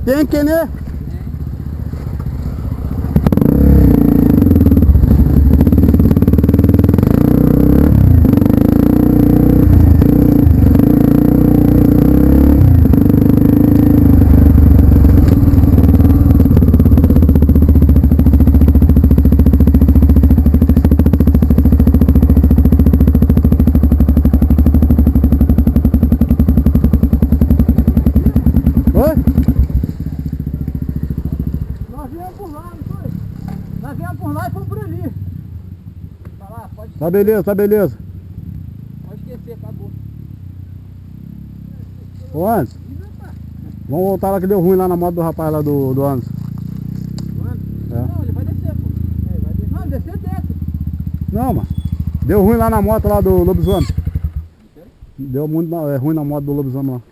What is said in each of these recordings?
Tem que, né? Oi? Nós viemos por lá, não foi? Nós viemos por lá e fomos por ali. Tá lá, pode... Tá beleza, tá beleza. Pode esquecer, acabou. Ô Anderson, vamos voltar lá que deu ruim lá na moto do rapaz lá do Anderson. É. Não, ele vai descer, pô. Ele vai descer. Não, descer, desce. Não, mano. Deu ruim lá na moto lá do lobisomem. Deu muito ruim na moto do lobisomem lá.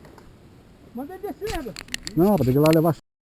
Manda ele descer, velho. Não, pra ter que ir lá levar